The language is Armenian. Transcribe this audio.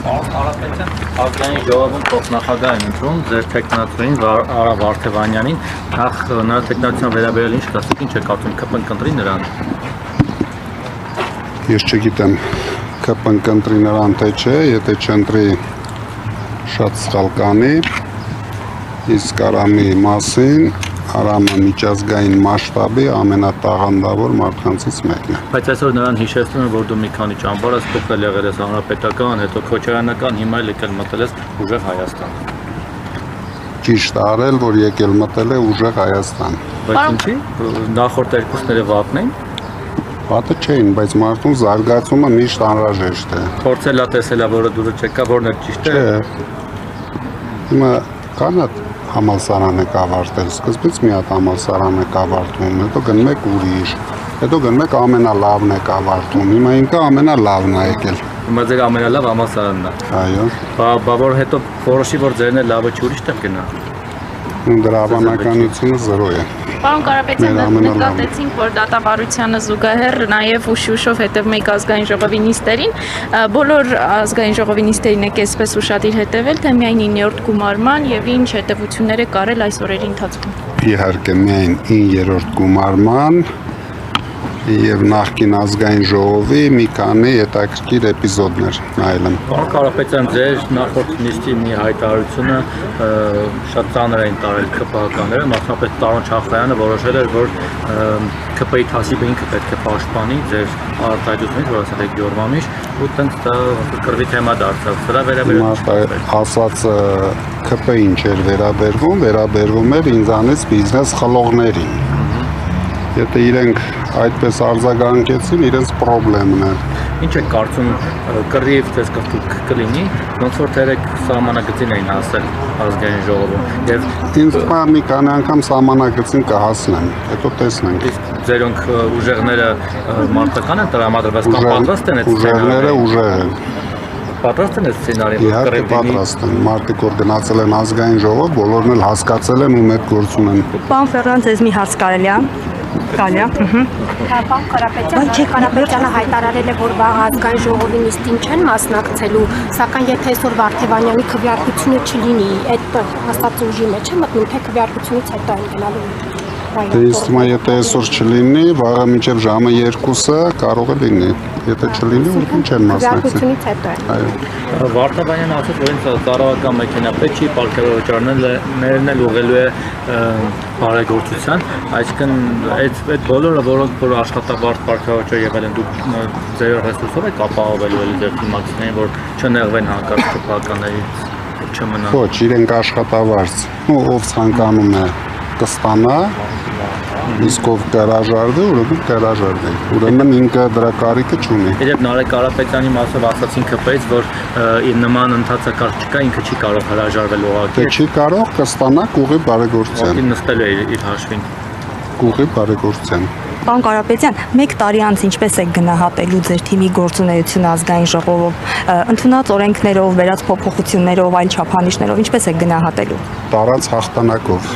Ազգային ժողովում փոխնախագահ են ընտրում ձեր տեխնացուին Արա Վարդևանյանին, նախ նրա տեխնացիան վերաբերել ինչ կասեք, ինչ է կարծում ԿՊ-ն կընտրի նրան։ Ես չգիտեմ ԿՊ-ն կընտրի նրան թե չէ, եթե չընտրի շատ սխալ կանի, իսկ Արամի մասին Արամը միջազգային մասշտաբի ամենատաղանդավոր մարդկանցից մեկն է։ Բայց այսօր նրան հիշեցնում են, որ դու մի քանի ճամբար ես փոխել եղել ես հանրապետական, հետո քոչարանական, հիմա եկել մտել ես ուժեղ Հայաստան։ Ճիշտ արել, որ եկել մտել է ուժեղ Հայաստան։ Բայց ինչի՞։ Նախորդ երկուսները վատն էին։ Վատը չէին, բայց մարդուն զարգացումը միշտ անհրաժեշտ է։ Փորձելա տեսելա, որը դուրս չեկա, որն է ճիշտ է։ Հիմա կանա համալսարան եք ավարտել, սկզբից մի հատ համալսարան եք ավարտում, հետո գնում եք ուրիշ, հետո գնում եք ամենալավն եք ավարտում, հիմա ինքը ամենալավն է եկել։ Հիմա ձեր ամենալավ համալսարանն է։ Այո։ Բա որ հետո որոշի, որ ձերն է լավը չի ուրիշ տեղ գնա։ Դրա հավանականությունը 0 է։ Պարոն Կարապետյան, նկատեցինք, որ դատավարությանը զուգահեռ նաև ուշ-ուշով հետևում եք ազգային ժողովի նիստերին, բոլոր ազգային ժողովի նիստերին եք այսպես ուշադիր հետևել, թե միայն 9-րդ գումարման եւ ինչ հետևություններ եք արել այս օրերի ընթացքում։ Իհարկե միայն 9-րդ գումարման եւ նախկին ազգային ժողովի մի քանի հետաքրքիր էպիզոդներ նայել եմ։ Պարոն Կարապետյան, ձեր նախորդ նիստի մի հայտարարությունը շատ ծանր էին տարել ԿՊՀ-ականները, մասնապես Տարոն Չախոյանը որոշել էր, որ ԿՊ-ի թասիբը ինքը պետք է պաշտպանի ձեր արտահայտությունից, որ ասել եք Գյորմամիշ, ու տենց դա կռվի թեմա դարձավ։ Սրա վերաբերյալ ասածը ԿՊ-ին չէր վերաբերվում էր ինձանից բիզնես խլողներին։ Եթե իրենք այդպես արձագանքեցին, իրենց պրոբլեմն է։ Ինչ եք կարծում, կռիվ ձեզ կլինի, ոնց որ թերեք սահմանագծին էին ասել ազգային ժողովում եւ ինձ թվում է մի քանի անգամ սահմանագծին կհասնեն, հետո տեսնենք։ Իսկ ձերոնք ուժեղները մարտական են տրամադրված կամ պատրաստ են այդ ուժեղները ուժեղ են։ Պատրաստ են այդ սցենարին։ Իհարկե պատրաստ են։ Մարդիկ որ գնացել են ազգային ժողով, բոլորն էլ հասկացել են ու մեծ գործ ունեն։ Պարոն Ֆերրանց, ես մի հարց կարելի է։ Պարոն Կարապետյանը հայտարարել է, որ վաղ ազգային ժողովի նիստին չեն մասնակցելու, սակայն եթե այսօր Վարդևանյանի քվեարկությունը չլինի, այդ ասած ուժի մեջ է մտնում, թե քվեարկությունից հետո են գնալու։ Ինձ թվում է, եթե այսօր չլինի, վաղը մինչև ժամը 2-ը կարող է լինի։ Եթե չլինի, ուրեմն չեն մասնակցի։ Քվեարկությունից հետո է։ Վարդևանյանը ասաց, որ ինձ ծառայական մեքենա պետք չի, պարքերոճարներն էլ ուղղելու է բարեգործության, այսինքն այդ բոլորը, որոնք որ աշխատավարձ պարքերոճար եղել են, դուք ձեր ռեսուրսով եք ապահովելու ձեր թիմակիցներին, որ չնեղվեն հանկարծ ԿՊՀ-ականներից չմնան։ Ոչ, իրենք աշխատավարձ, ով ցանկանում է կստանա, իսկ ով կհրաժարվի, ուրեմն կհրաժարվի։ Ուրեմն ինքը դրա կարիքը չունի։ Երբ Նարեկ Կարապետյանի մասով ասացին ԿՊ-ից, որ նման ընթացակարգ չկա, ինքը չի կարող հրաժարվել ուղղակի։ Դե չի կարող կստանա կուղի բարեգործության։ Ուղղակի նստելու է իր հաշվին։ Կուղի բարեգործության։ Պարոն Կարապետյան, 1 տարի անց ինչպես եք գնահատելու ձեր թիմի գործունեությունը ազգային ժողովում, ընդունած օրենքներով, վերած փոփոխություններով, այլ չափանիշներով, ինչպես եք գնահատելու։ Տարած հաղթանակով։